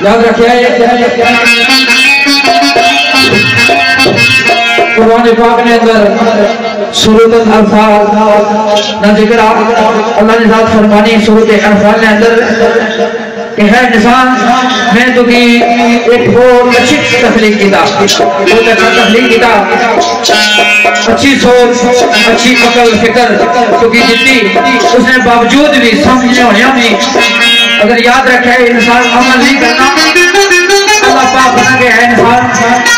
याद रखिए कुरान पाक ने अंदर सूरत अल-अनफाल ना जिक्र अल्लाह ने साथ फरमानी सूरत अल-अनफाल ने अंदर कि है इंसान मैं तो की एक बहुत अच्छी तख्लीक किताब बहुत अच्छा तख्लीक किताब अच्छी सोच अच्छी अकल फिक्र तो की जितनी उसने बावजूद भी समझने होने में अगर याद रखे इंसान अमल नहीं करना अल्लाह पाक बना के है इंसान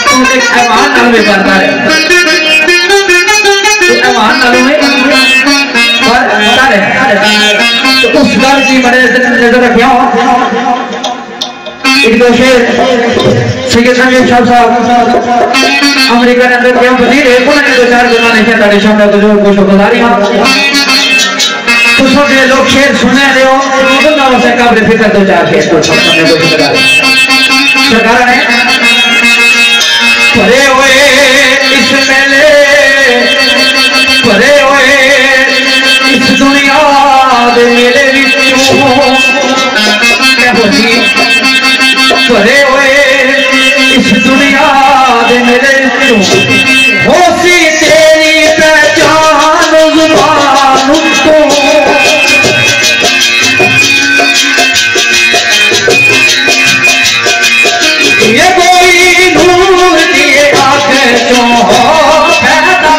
तू एक ईमान नाल में करता है ईमान नाल में करता है तो उस गल की बड़े नजर रखियो एक दो शेर सैयद नईम शाह साहब अमेरिका के अंदर क्या वजीर है कोई दो चार जमाने से तारे सामने तो जो कुछ गुजारी हां तो सब ये लोग शेर सुने रहे हो तो ना उसे काबिल फिक्र तो चार शेर को सामने को सरकार ने परे हुए इस मेले परे हुए इस दुनिया दे मेले विचों क्या होती परे हुए इस दुनिया दे मेले विचों होसी तेरी पहचान जुबान तो ये कोई नूर दिए आंखें जो पैदा